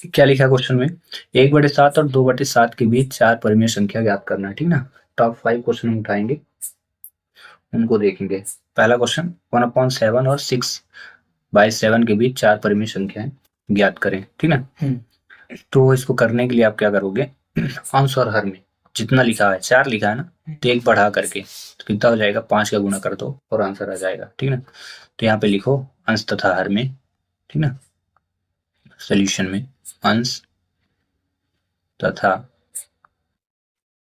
क्या लिखा है क्वेश्चन में, 1/7 और 2/7 के बीच 4 परिमेय संख्या ज्ञात करना है, ठीक ना। टॉप 5 क्वेश्चन हम उठाएंगे, उनको देखेंगे। पहला क्वेश्चन 1/7 और 6/7 के बीच 4 परिमेय संख्याएं ज्ञात करें, ठीक ना। तो इसको करने के लिए आप क्या करोगे, अंश और हर में जितना लिखा है 4 लिखा है ना, तो 1 बढ़ा करके तो कितना हो जाएगा, 5 का गुणा कर दो और आंसर आ जाएगा, ठीक ना। तो यहाँ पे लिखो अंश तथा हर में, ठीक ना। सोल्यूशन में अंश तथा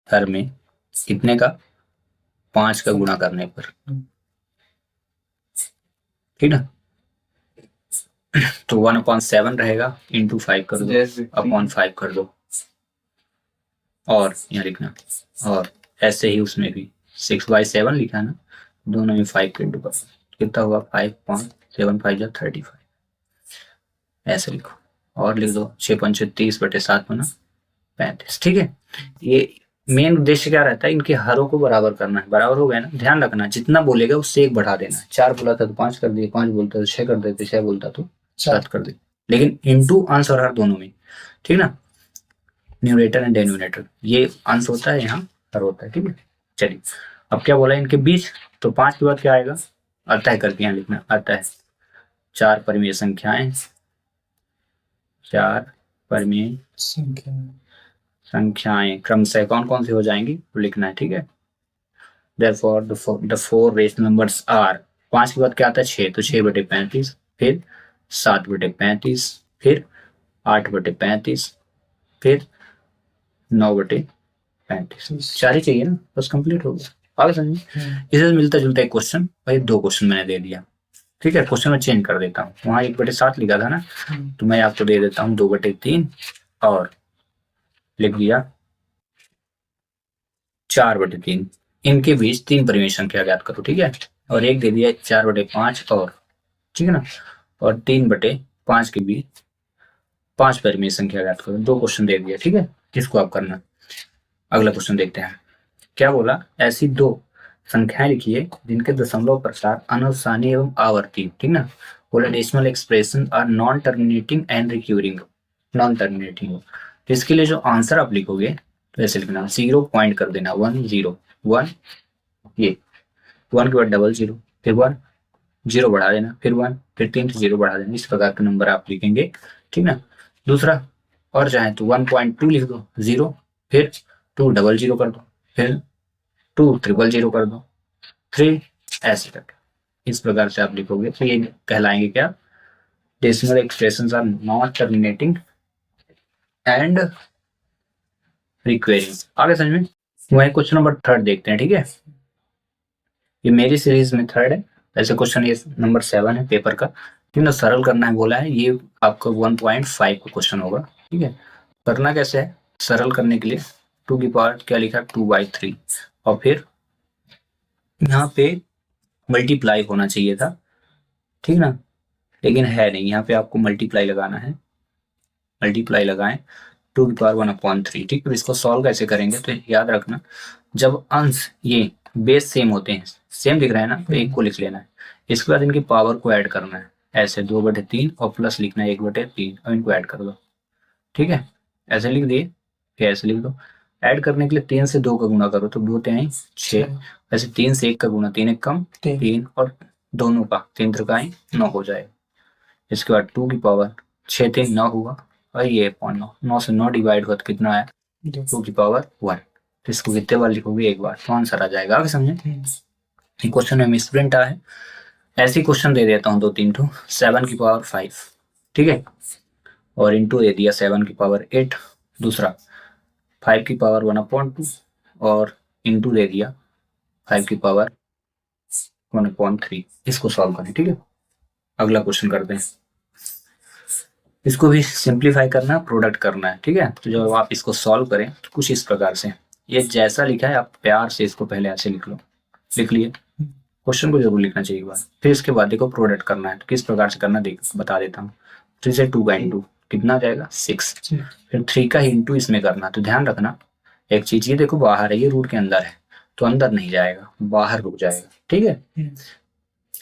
हर में कितने का, 5 का गुणा करने पर, ठीक ना। तो 1/7 रहेगा, इंटू 5 कर दो, अपॉन 5 कर दो, और यहाँ लिखना, और ऐसे ही उसमें भी 6/7 लिखा है ना, दोनों में 5 का इंटू कर, कितना हुआ 5, 5, 7, 5 35, ऐसे लिखो। और लिख दो 6×5 30/7 बना 35, ठीक है। ये मेन उद्देश्य क्या रहता है, इनके हरों को बराबर करना है। बराबर हो गया ना, ध्यान रखना जितना बोलेगा उससे 1 बढ़ा देना। 4 बोला था तो 5 कर दिए, 5 बोलता तो 6 कर देते, 6 बोलता तो 7 कर देते, लेकिन इंटू अंश और हर दोनों में, ठीक ना। न्यूमरेटर एंड डिनोमिनेटर, ये अंश होता है, यहाँ हर होता है, ठीक है। चलिए अब क्या बोला इनके बीच, तो 5 के बाद क्या आएगा, अतः करके यहाँ लिखना, अतः 4 परिमेय संख्याएं, 4 परिमेय संख्याएं क्रमशः कौन कौन सी हो जाएंगी तो लिखना है, ठीक है। Therefore the four rational numbers are, 5 के बाद क्या आता है 6, तो 6/35, फिर 7/35, फिर 8/35, फिर 9/35, 4 ही चाहिए ना, बस कंप्लीट हो गया। आगे समझिए, इससे मिलता जुलता एक क्वेश्चन, भाई 2 क्वेश्चन मैंने दे दिया, ठीक है। क्वेश्चन में चेंज कर देता हूँ, वहां 1/7 लिखा था ना, तो मैं आपको दे देता हूँ 2/3 और लिख दिया 4/3, इनके बीच 3 परिमेय संख्या ज्ञात करो, ठीक है। और एक दे दिया 4/5 और, ठीक है ना, और 3/5 के बीच 5 परिमेय संख्या ज्ञात करो। 2 क्वेश्चन दे दिया, ठीक है, किसको आप करना। अगला क्वेश्चन देखते हैं, क्या बोला, ऐसी 2 संख्याएं लिखिए जिनके दशमलव प्रसार अनुसानी एवं आवर्ती, ठीक ना। बोला decimal expression are non terminating and recurring, non terminating. तो इसके लिए जो आंसर आप लिखोगे तो ऐसे लिखना, 0 पॉइंट कर देना, 1 0 1, ये 1 के बाद डबल 0, फिर 1 0 बढ़ा देना, फिर 1, फिर 3 0 बढ़ा देना, इस प्रकार के नंबर आप लिखेंगे, ठीक ना। दूसरा, और चाहे तो 1.2 लिख दो, 0, फिर 2 डबल 0 कर दो, फिर 2 ट्रिपल 0 कर दो, 3, ऐसे करके इस प्रकार से आप लिखोगे तो ये कहलाएंगे क्या, decimal expressions are not terminating and recurring. आगे समझ में। वही क्वेश्चन नंबर 3 देखते हैं, ठीक है। ये मेरी सीरीज में 3 है, ऐसे क्वेश्चन ये नंबर 7 है पेपर का, ठीक है। सरल करना है बोला है, ये आपका 1.5 का क्वेश्चन होगा, ठीक है। करना कैसे है, सरल करने के लिए 2 की पावर क्या लिखा 2/3, और फिर यहाँ पे मल्टीप्लाई होना चाहिए था, ठीक ना, लेकिन है नहीं, यहाँ पे आपको मल्टीप्लाई लगाना है, मल्टीप्लाई लगाएं 2 की पावर 1/3, ठीक है। इसको सॉल्व कैसे करेंगे, तो याद रखना जब अंश ये बेस सेम होते हैं, सेम दिख रहा है ना, तो 1 को लिख लेना है, इसके बाद इनकी पावर को ऐड करना है, ऐसे 2/3 और प्लस लिखना है 1/3, और इनको ऐड कर दो, ठीक है। ऐसे लिख दिए, फिर ऐसे लिख दो। ऐड करने के लिए 3 से 2 का गुणा करो तो 2 3 6, ऐसे 3 से 1 का गुणा, 3 1 कम 3, और दोनों का 3 3 9 हो जाएगा। इसके बाद 2 की पावर 6 3 9 हुआ, और ये 9, 9 से 9 डिवाइड हुआ तो कितना आया 2 की पावर 1। तो इसको कितने बार लिखोगे, एक बार, तो आंसर आ जाएगा। आगे समझे। क्वेश्चन में मिसप्रिंट आया है, ऐसे क्वेश्चन दे देता हूँ 2-3 ठो, 7 की पावर 5, ठीक है, और इंटू दे दिया 7 की पावर 8, दूसरा 5 की पावर 1/2, और इंटू दे दिया 5 की पावर 1/3। इसको सॉल्व करें, ठीक है। अगला क्वेश्चन करते हैं, इसको भी सिंप्लीफाई करना है, प्रोडक्ट करना है, ठीक है। तो जब आप इसको सॉल्व करें तो कुछ इस प्रकार से, ये जैसा लिखा है आप प्यार से इसको पहले ऐसे लिख लो, लिख लिए, क्वेश्चन को जरूर लिखना चाहिए एक बार, फिर इसके बाद देखो प्रोडक्ट करना है, तो किस प्रकार से करना देख बता देता हूँ। 3 से 2 का इंटू कितना जाएगा 6, फिर 3 का इंटू इसमें करना। तो ध्यान रखना एक चीज, ये देखो बाहर है, ये रूट के अंदर है, तो अंदर नहीं जाएगा, बाहर रुक जाएगा, ठीक है।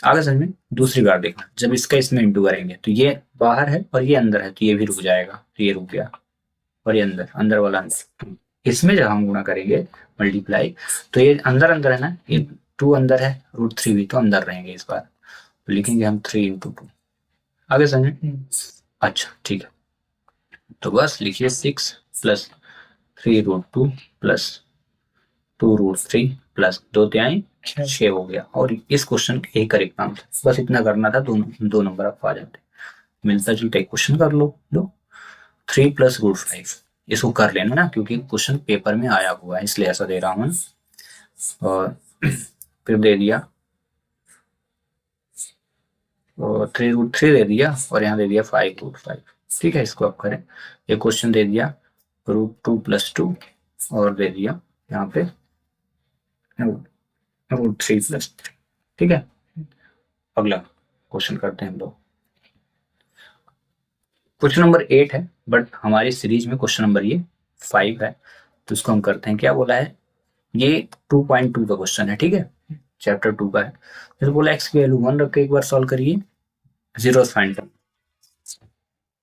आगे समझ में। दूसरी बार देखना, जब इसका इसमें इंटू करेंगे तो ये बाहर है और ये अंदर है, तो ये भी रुक जाएगा, तो ये रुक गया, और ये अंदर, अंदर वाला अंदर। इसमें जब हम गुणा करेंगे मल्टीप्लाई, तो ये अंदर अंदर है ना, ये 2 अंदर है, √3 भी तो अंदर रहेंगे इस बार, तो लिखेंगे हम 3 × 2। आगे समझे। अच्छा ठीक है, तो बस लिखिए 6 + 3√2 + 2√3 + 2 तिहाई 6 हो गया। और इस क्वेश्चन का एक करेक्ट आंसर, बस इतना करना था, दो नंबर आपको आ जाते। मिलता जुलता एक क्वेश्चन कर लो। 3 + √5 इसको कर लेना ना, क्योंकि क्वेश्चन पेपर में आया हुआ है इसलिए ऐसा दे रहा हूं। और फिर दे दिया, और 3√3 दे दिया, और यहाँ दे दिया 5√5। ठीक है, इसको आप करें। एक क्वेश्चन दे दिया √2 + 2, और दे दिया यहाँ पे √3 + 3। ठीक है, अगला क्वेश्चन करते हैं हम लोग। क्वेश्चन नंबर 8 है, बट हमारी सीरीज में क्वेश्चन नंबर ये 5 है, तो इसको हम करते हैं। क्या बोला है, ये 2.2 का क्वेश्चन है। ठीक है, चैप्टर 2 का है। फिर बोला x की वैल्यू 1 रख के एक बार सॉल्व करिए, 0 फाइंड करें,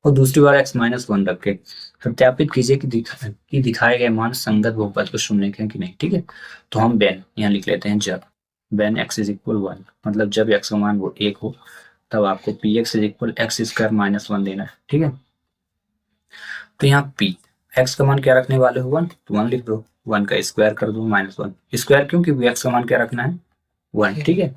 और दूसरी बार x - 1 रख के सत्यापित कीजिए कि दिखाए गए मान संगत बहुपद को शून्य के हैं कि नहीं। ठीक है, तो हम बेन यहाँ लिख लेते हैं, जब बेन x = 1, मतलब जब x का मान वो 1 हो, तब आपको px = x² - 1 देना है। ठीक है, तो यहाँ p x का मान क्या रखने वाले हो, 1, तो 1 लिख दो, 1 का स्क्वायर कर दो, -1 स्क्वायर, क्यों, क्योंकि x का मान क्या रखना है, 1। ठीक है,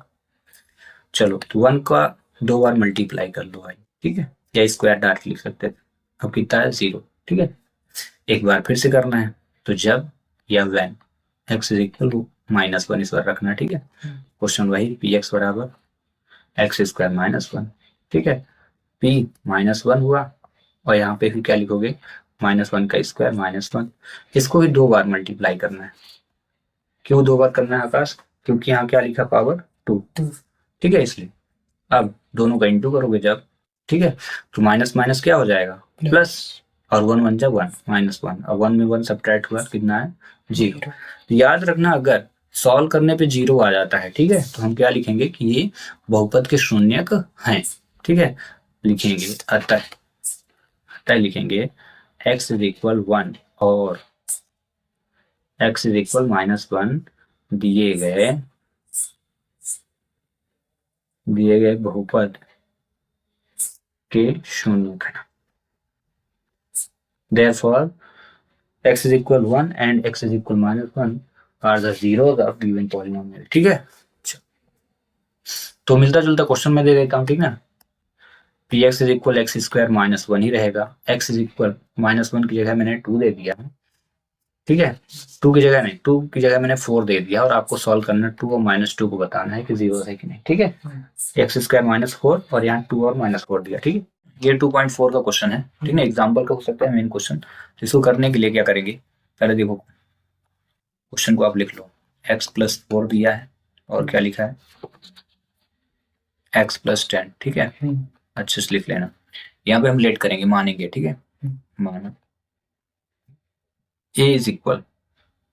चलो, तो 1 का 2 बार मल्टीप्लाई कर लो भाई। ठीक है, या स्क्वायर डायरेक्ट लिख सकते हैं। अब कितना है, 0। ठीक है, एक बार फिर से करना है, तो जब या व्हेन x = -1 इस बार रखना है। ठीक है, क्वेश्चन वही, px = x² - 1। ठीक है, p -1 हुआ, और यहाँ पे फिर क्या लिखोगे, -1 का स्क्वायर -1। इसको भी 2 बार मल्टीप्लाई करना है। क्यों 2 बार करना है आकाश, क्योंकि यहाँ क्या लिखा, पावर 2। ठीक है, इसलिए अब दोनों का इंटू करोगे जब, ठीक है, तो माइनस माइनस क्या हो जाएगा, प्लस, और 1 1 जा 1 -1, और 1 में 1 सब्ट्रैक्ट हुआ, कितना है, 0। याद रखना, अगर सॉल्व करने पे 0 आ जाता है, ठीक है, तो हम क्या लिखेंगे कि ये बहुपद के शून्यक हैं। ठीक है, लिखेंगे अतः लिखेंगे x = 1 और x = -1 दिए गए बहुपद के शून्यक हैं। Therefore, x = 1 and x = -1 are the zeros of given polynomial। ठीक है, तो मिलता जुलता क्वेश्चन में दे देता हूँ। ठीक ना, px = x² - 1 ही रहेगा। x = -1 की जगह मैंने 2 दे दिया है। ठीक है, 2 की जगह नहीं, 2 की जगह मैंने 4 दे दिया, और आपको सॉल्व करना है 2 और -2 को बताना है कि 0 है कि नहीं। ठीक है, x² - 4, और यहाँ 2 और -4 दिया। ठीक है, ये 2.4 का क्वेश्चन है। ठीक है, एग्जाम्पल का हो सकता है मेन क्वेश्चन। इसको करने के लिए क्या करेंगे, पहले देखो क्वेश्चन को आप लिख लो, x + 4 दिया है, और क्या लिखा है, x + 10। ठीक है, अच्छे से लिख लेना। यहाँ पे हम लेट करेंगे, मानेंगे। ठीक है, माना a =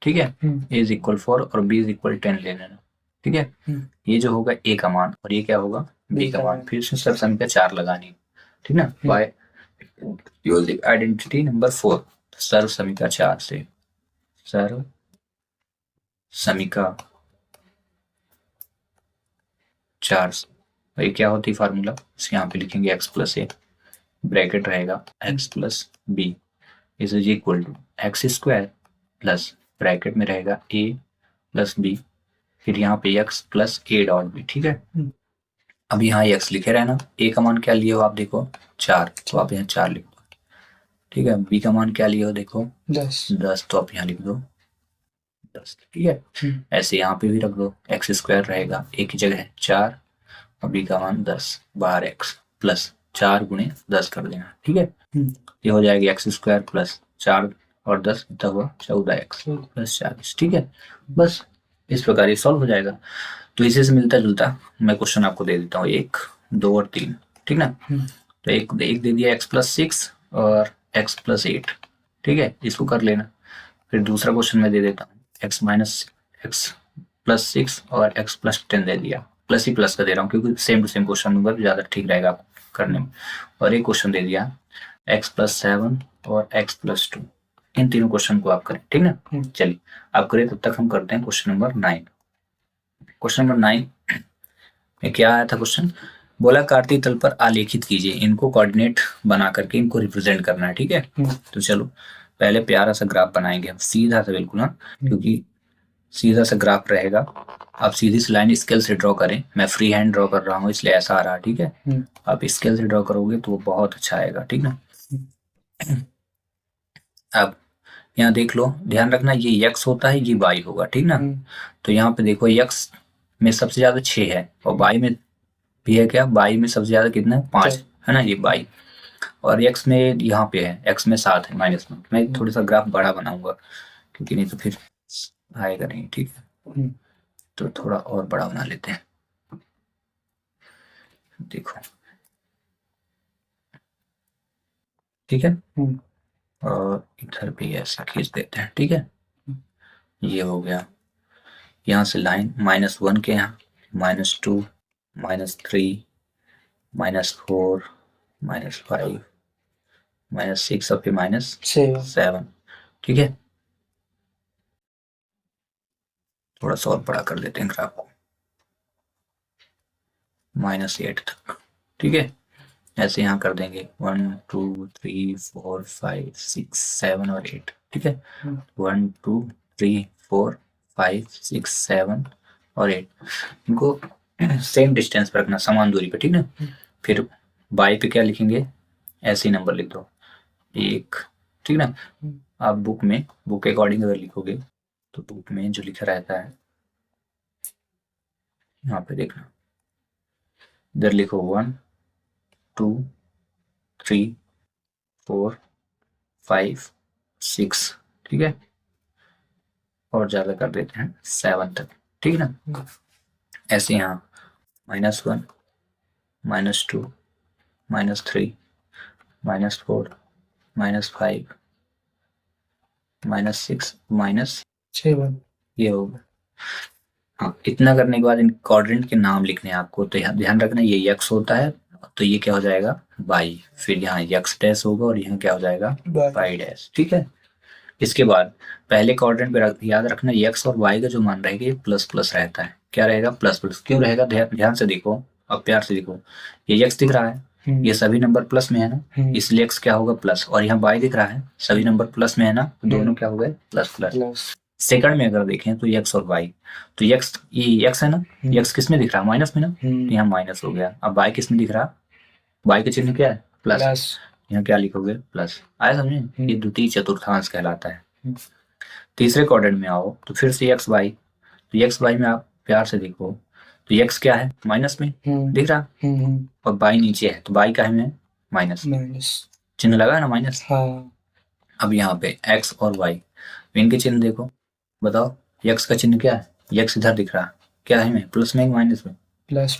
ठीक है, a = 4 और b = 10 ले लेना। ठीक है, ये जो होगा a का मान, और ये क्या होगा, b का मान। फिर से सर्व समीकरण 4 लगानी। ठीक ना, बाय यूजिंग आइडेंटिटी नंबर 4, सर्व समीकरण 4 से, सर्व समीकरण 4 से, ये क्या होती है फार्मूला, यहाँ पे लिखेंगे x + a, ब्रैकेट रहेगा x + b = x² plus bracket में रहेगा a + b, फिर यहाँ पे x + a.b। ठीक है, अब यहाँ x लिखे रहना। a का मान क्या लिए हो आप, देखो 4, तो आप यहाँ 4 लिख दो। ठीक है, b का मान क्या लिए हो, देखो 10, तो आप यहाँ लिख दो 10। ठीक है, ऐसे यहाँ पे भी रख दो, x² रहेगा, a की जगह 4, और b का मान 10, बाहर x प्लस 4 × 10 कर देना। ठीक है, ये हो जाएगी x² + 4 और 10 कितना हुआ, 14x + 40। ठीक है, बस इस प्रकार ये सॉल्व हो जाएगा। तो इसी से मिलता जुलता मैं क्वेश्चन आपको दे देता हूँ, 1, 2 और 3। ठीक ना, तो एक दे दिया x + 6 और x + 8। ठीक है, इसको कर लेना। फिर दूसरा क्वेश्चन मैं दे देता हूँ, x + 6 और x + 10 दे दिया। प्लस ही प्लस का दे रहा हूँ क्योंकि सेम टू सेम क्वेश्चन दूंगा तो ज़्यादा ठीक रहेगा आपको करने में। और एक क्वेश्चन दे दिया x+7 और x+2, इन तीनों क्वेश्चन को आप करें, ठीक ना। चलिए आप करें, तब तक हम करते हैं क्वेश्चन नंबर 9। क्वेश्चन नंबर 9 में क्या आया था क्वेश्चन, बोला कार्तीय तल पर आलेखित कीजिए, इनको कोऑर्डिनेट बना करके इनको रिप्रेजेंट करना है, ठीक है। तो चलो पहले प्यारा सा ग्राफ बनाएंगे हम, सीधा सा बिल्कुल, हाँ, क्योंकि सीधा सा ग्राफ रहेगा। आप सीधी सी लाइन स्केल से ड्रॉ करें, मैं फ्री हैंड ड्रॉ कर रहा हूँ इसलिए ऐसा आ रहा, ठीक है। आप स्केल से ड्रॉ करोगे तो वो बहुत अच्छा आएगा, ठीक ना। अब यहाँ देख लो, ध्यान रखना ये x होता है, ये y होगा, ठीक ना। तो यहाँ पे देखो x में सबसे ज्यादा 6 है और y में भी है क्या, y में सबसे ज्यादा कितना है, 5 है ना, ये y। और x में यहाँ पे है, x में 7 है माइनस में। मैं थोड़ा सा ग्राफ बड़ा बनाऊंगा क्योंकि नहीं तो फिर आएगा नहीं, ठीक है। तो थोड़ा और बड़ा बना लेते हैं, देखो, ठीक है। और इधर भी ऐसा खींच देते हैं, ठीक है। ये हो गया, यहाँ से लाइन -1 के यहाँ, -2, -3, -4, -5, -6 और फिर -7, ठीक है। थोड़ा सा और बड़ा कर देते हैं ग्राफ को, -8 तक, ठीक है। ऐसे यहाँ कर देंगे 1 2 3 4 5 6 7 और 8, ठीक है। 1 2 3 4 5 6 7 और 8, इनको सेम डिस्टेंस पर रखना, समान दूरी पे, ठीक ना। फिर बाई पे क्या लिखेंगे, ऐसे ही नंबर लिख दो 1, ठीक ना। आप बुक के अकॉर्डिंग अगर लिखोगे तो बुक में जो लिखा रहता है यहाँ पे देखना, इधर लिखो 1 2 3 4 5 6, ठीक है। और ज्यादा कर देते हैं 7 तक, ठीक है ना। ऐसे यहाँ -1 -2 -3 -4 -5 -6 -7, ये होगा। हाँ, इतना करने के बाद इन क्वाड्रेंट के नाम लिखने हैं आपको। तो ध्यान रखना, ये x होता है तो ये क्या हो जाएगा y, फिर यहाँ x डैश होगा और यहाँ क्या हो जाएगा y डैश, ठीक है। इसके बाद पहले क्वाड्रेंट पे याद रखना x और y का जो मान रहेगा ये प्लस प्लस रहता है। क्या रहेगा, प्लस प्लस। क्यों रहेगा, ध्यान से देखो, अब प्यार से देखो, ये x दिख रहा है, ये सभी नंबर प्लस में है ना, इसलिए x क्या होगा प्लस, और यहाँ y दिख रहा है, सभी नंबर प्लस में है ना, दोनों क्या हो गए प्लस प्लस। सेकंड में अगर देखें तो x और y, तो ये x है ना, x किस में दिख रहा है, माइनस में ना, तो यहाँ माइनस हो गया। अब y किस में दिख रहा, y का चिन्ह क्या है, प्लस, यहाँ क्या लिखोगे प्लस। आया समझे, ये द्वितीय चतुर्थांश कहलाता है। तीसरे क्वाड्रेंट में आओ तो फिर से x y, तो x y में आप प्यार से देखो तो x क्या है, माइनस में दिख रहा, और y नीचे है तो y का है माइनस, चिन्ह लगा है ना माइनस। अब यहाँ पे x और y, इनके चिन्ह देखो, बताओ x का चिन्ह क्या है, x इधर दिख रहा, क्या है में, प्लस में माइनस में, प्लस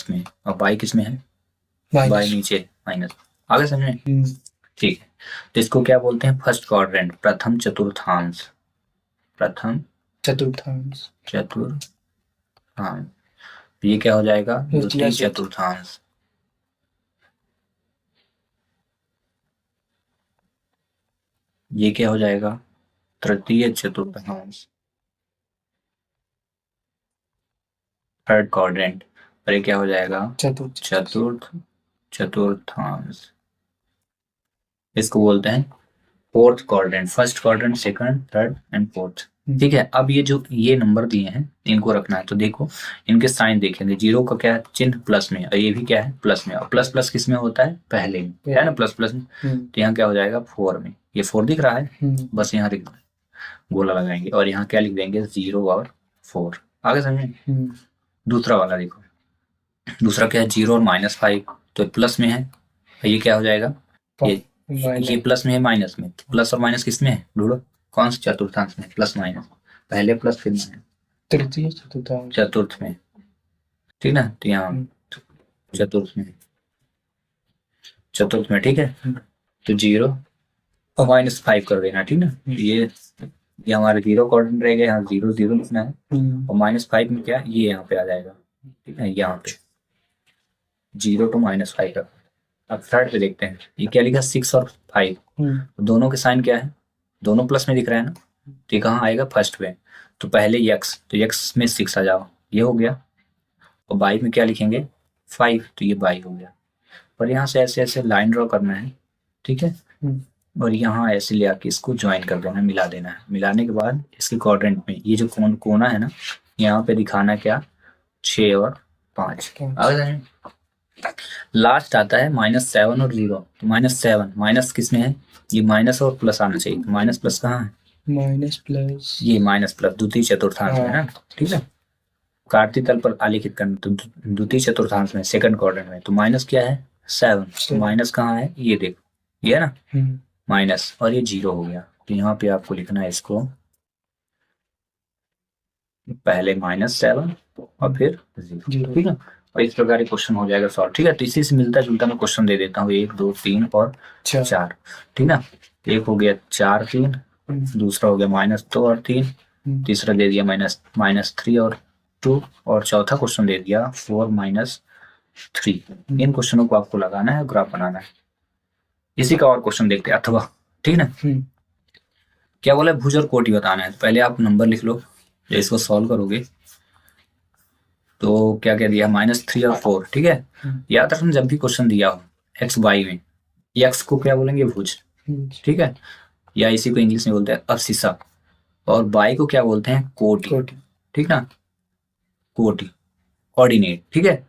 में, और y किस में है, y नीचे माइनस। आगे समझे, ठीक है। तो इसको क्या बोलते हैं, फर्स्ट क्वाड्रेंट, प्रथम चतुर्थांश, हाँ, ये क्या हो जाएगा, द्वितीय चतुर्थांश। ये क्या हो जाएगा, तृतीय चतुर्थांश, थर्ड क्वाड्रेंट। और ये क्या हो जाएगा, चतुर्थांश। इसको बोलते हैं fourth quadrant, first quadrant, second, third and fourth, ठीक है। अब ये नंबर दिए हैं इनको रखना है, तो देखो इनके साइन देखेंगे, 0 का क्या है चिन्ह प्लस में, और ये भी क्या है प्लस में, और प्लस प्लस किस में होता है, पहले में है ना, प्लस प्लस में। तो यहाँ क्या हो जाएगा 4 में, ये 4 दिख रहा है, बस यहाँ गोला लगाएंगे और यहाँ क्या लिख देंगे 0 और 4। आगे समझे। दूसरा वाला देखो, दूसरा क्या है 0 और -5, तो प्लस में है, ये क्या हो जाएगा, ये प्लस में है माइनस में, प्लस और माइनस किस में है, ढूंढो कौन सा चतुर्थांश में, प्लस माइनस, पहले प्लस फिर माइनस, तृतीय चतुर्थ में, ठीक ना। तो यहाँ चतुर्थ में, ठीक है। तो 0 और -5 कर देना, ठीक ना। ये हमारे 0 क्वाड्रेंट रहेगा, यहाँ 0 0 लिखना है, और -5 में क्या, ये यहाँ पे आ जाएगा ठीक है, यहाँ पे 0 to -5 का। अब थर्ड पे देखते हैं, ये क्या लिखा 6 और 5, दोनों के साइन क्या है, दोनों प्लस में दिख रहा है ना, तो ये कहाँ आएगा फर्स्ट पे, तो पहले x, तो x में 6 आ जाओ, ये हो गया, और बाई में क्या लिखेंगे 5, तो ये बाई हो गया। पर यहाँ से ऐसे ऐसे लाइन ड्रॉ करना है, ठीक है, और यहाँ ऐसे ले आके इसको ज्वाइन कर देना, मिला देना है। मिलाने के बाद इसके क्वाड्रेंट में ये जो कोना है ना, यहाँ पे दिखाना क्या 6 और 5। लास्ट आता है -7 और 0, तो -7 माइनस किसमें है, ये माइनस और प्लस आना चाहिए, तो माइनस प्लस कहाँ है, माइनस प्लस, ये माइनस प्लस द्वितीय चतुर्थांश में है ना, ठीक है, कार्तीय तल पर आलेखित करना, तो द्वितीय चतुर्थांश में सेकंड क्वाड्रेंट में, तो माइनस क्या है 7, तो माइनस कहाँ है, ये देखो, ये है ना माइनस, और ये 0 हो गया, तो यहाँ पे आपको लिखना है इसको पहले -7 और फिर 0, ठीक है, और इस प्रकार क्वेश्चन हो जाएगा सॉल्व, ठीक है। तो इसी से मिलता जुलता मैं क्वेश्चन दे देता हूँ, 1 2 3 और 4, ठीक ना, एक हो गया 4 3, दूसरा हो गया -2 और 3, तीसरा दे दिया -3 और 2, और चौथा क्वेश्चन दे दिया 4 -3। इन क्वेश्चनों को आपको लगाना है, ग्राफ बनाना है। इसी का और क्वेश्चन देखते हैं, अथवा, ठीक ना, क्या बोला भुज और कोटि बताना है। पहले आप नंबर लिख लो, जब इसको सॉल्व करोगे तो क्या क्या दिया -3 और 4, ठीक है। याद रखना जब भी क्वेश्चन दिया हो x y में, x को क्या बोलेंगे भुज, ठीक है, या इसी को इंग्लिश में बोलते हैं अब्सिसा, और y को क्या बोलते हैं कोटि, ठीक ना, कोटि कोऑर्डिनेट, ठीक है,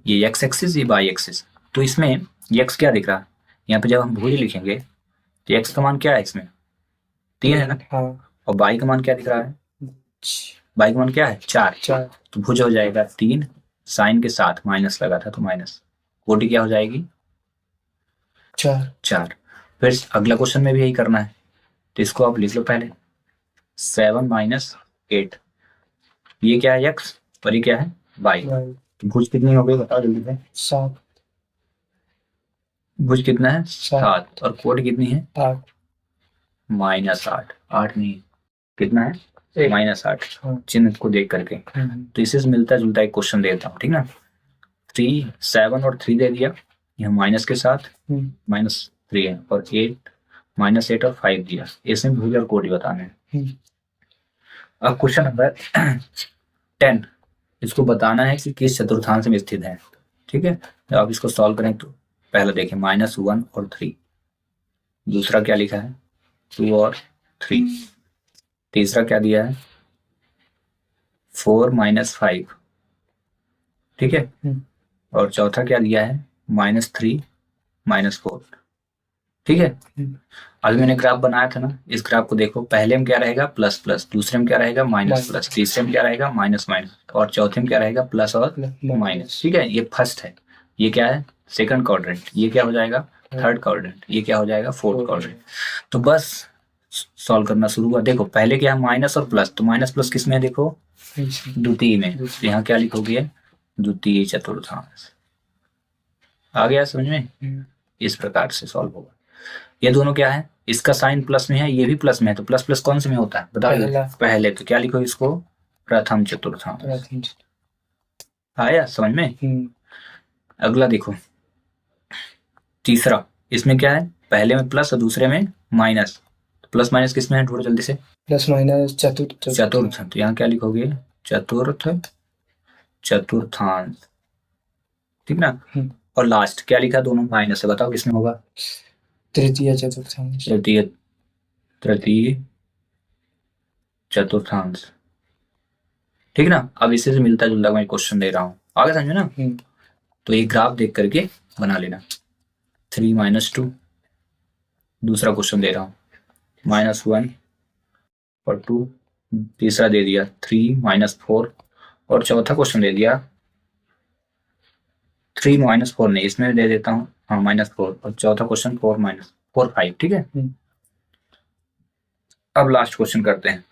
ये x एक्सिस ये y एक्सिस। तो इसमें x क्या दिख रहा है, यहाँ पे जब हम भुज लिखेंगे तो x का मान क्या है, इसमें 3 है ना, और y का मान क्या दिख रहा है, y का मान क्या है 4, तो भुज हो जाएगा 3, साइन के साथ माइनस लगा था तो माइनस, कोटि क्या हो जाएगी 4। फिर अगला क्वेश्चन में भी यही करना है, तो इसको आप लिख लो पहले 7 - 8, ये क्या है x और ये क्या है y, भुज कितनी हो गई बताओ जल्दी से, 7, भुज कितना है 7, और कोटि कितनी है 8, -8, 8 नहीं कितना है -8, चिन्ह को देख करके। तो इसी से मिलता जुलता एक क्वेश्चन देता हूँ, ठीक ना, 3 7 और 3 दे दिया, यहाँ माइनस के साथ -3 है, और 8 -8 और 5 दिया, इसमें भुज और कोटि बताने हैं। अब क्वेश्चन नंबर 10, इसको बताना है कि किस चतुर्थांश में स्थित है, ठीक है। तो आप इसको सॉल्व करें तो पहला देखें -1 और 3, दूसरा क्या लिखा है 2 और 3, तीसरा क्या दिया है 4 -5, ठीक है, और चौथा क्या दिया है -3 -4, ठीक है। अभी मैंने ग्राफ बनाया था ना, इस ग्राफ को देखो, पहले में क्या रहेगा प्लस प्लस, दूसरे में क्या रहेगा माइनस प्लस, तीसरे में क्या रहेगा माइनस माइनस, और चौथे में क्या रहेगा प्लस और माइनस, ठीक है। ये फर्स्ट है, ये क्या है सेकंड क्वाड्रेंट, ये क्या हो जाएगा थर्ड क्वाड्रेंट, ये क्या हो जाएगा फोर्थ क्वाड्रेंट। तो बस सॉल्व करना शुरू हुआ, देखो पहले क्या है माइनस और प्लस, तो माइनस प्लस किस में है देखो द्वितीय में, तो यहाँ क्या लिखोगे द्वितीय चतुर्थांश, आ गया समझ में। इस प्रकार से सॉल्व होगा। ये दोनों क्या है, इसका साइन प्लस में है, ये भी प्लस में है, तो प्लस प्लस कौन से में होता है बताओ पहले, तो क्या लिखो इसको प्रथम चतुर्थांश, आया समझ में। अगला देखो तीसरा, इसमें क्या है पहले में प्लस और दूसरे में माइनस, प्लस माइनस किस में है ढूंढो जल्दी से, प्लस माइनस चतुर्थ, तो यहाँ क्या लिखोगे चतुर्थ चतुर्थांश, ठीक ना। और लास्ट क्या लिखा दोनों माइनस है, बताओ किसमें होगा तृतीय चतुर्थांश, तृतीय चतुर्थांश, ठीक ना। अब इसी से मिलता जुलता मैं क्वेश्चन दे रहा हूँ, आगे समझो ना। तो ये ग्राफ देख करके बना लेना, 3 - 2, दूसरा क्वेश्चन दे रहा हूँ -1 और 2, तीसरा दे दिया 3 - 4, और चौथा क्वेश्चन दे दिया 3 - 4 नहीं, इसमें दे देता हूँ हाँ -4, और चौथा क्वेश्चन 4 - 4 5, ठीक है। अब लास्ट क्वेश्चन करते हैं,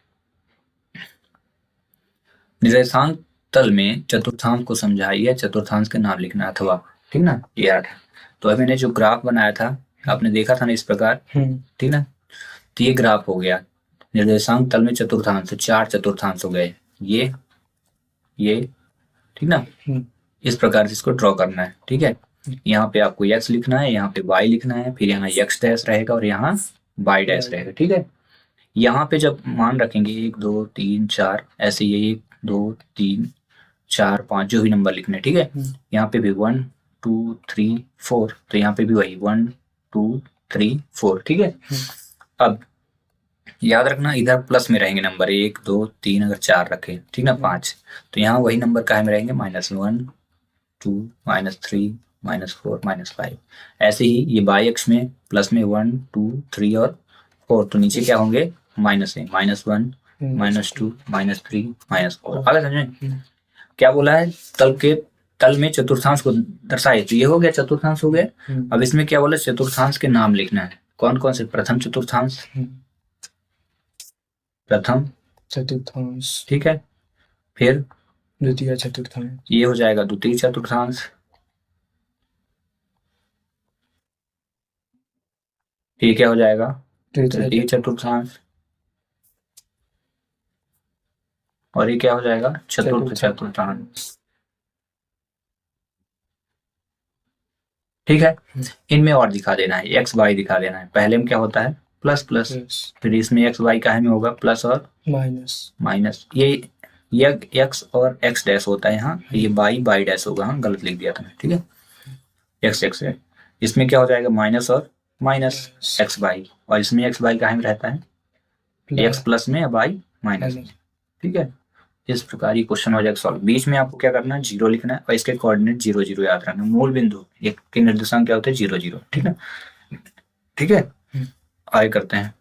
निर्देशांक तल में चतुर्थांश को समझाइए, चतुर्थांश के नाम लिखना अथवा, ठीक ना, ये याद है। तो अभी मैंने जो ग्राफ बनाया था आपने देखा था ना इस प्रकार, ठीक ना, तो ये ग्राफ हो गया निर्देशांक तल में चतुर्थांश, तो 4 चतुर्थांश हो गए, ये ठीक ना। इस प्रकार से इसको ड्रॉ करना है, ठीक है। यहाँ पे आपको x लिखना है, यहाँ पे y लिखना है, फिर यहाँ x डैश रहेगा और यहाँ y डैश रहेगा, ठीक है। यहाँ पे जब मान रखेंगे 1 2 3 4 ऐसे, ये 1 2 3 4 5 जो भी नंबर लिखने, ठीक है। यहाँ पे भी 1 2 3 4, तो यहाँ पे भी वही 1 2 3 4, ठीक है। अब याद रखना इधर प्लस में रहेंगे नंबर 1 2 3, अगर 4 रखे, ठीक ना, 5, तो यहाँ वही नंबर काहे में रहेंगे, -1 2 -3 -4 -5। ऐसे ही ये बाई अक्ष में प्लस में 1 2 3 और 4, तो नीचे क्या होंगे, माइनस है, -1 -2 -3 -4। आगे समझे क्या बोला है, तल में चतुर्थांश को दर्शाए, तो ये हो गया चतुर्थांश हो गया। अब इसमें क्या बोला, चतुर्थांश के नाम लिखना है, कौन कौन से, प्रथम चतुर्थांश, प्रथम चतुर्थांश, ठीक है, फिर द्वितीय चतुर्थांश, ये हो जाएगा द्वितीय चतुर्थांश, ये क्या हो जाएगा, तृतीय चतुर्थांश, और ये क्या हो जाएगा, चतुर्थ चतुर्थांश, ठीक है। इनमें और दिखा देना है, एक्स वाई दिखा देना है। पहले में क्या होता है, प्लस प्लस, फिर इसमें एक्स वाई का में होगा प्लस और माइनस। ये एक्स और एक्स डैश होता है यहाँ, ये बाई डैश होगा, हाँ गलत लिख दिया था, ठीक है, एक्स एक्स है। इसमें क्या हो जाएगा, माइनस और माइनस एक्स वाई, और इसमें एक्स वाई का में रहता है एक्स प्लस में वाई माइनस, ठीक है। इस प्रकार ये क्वेश्चन हो जाएगा सॉल्व। बीच में आपको क्या करना है, 0 लिखना है और इसके कोऑर्डिनेट 0 0 याद रखना। मूल बिंदु एक के निर्देशांक क्या होते हैं, 0 0, ठीक है, ठीक है। आगे करते हैं।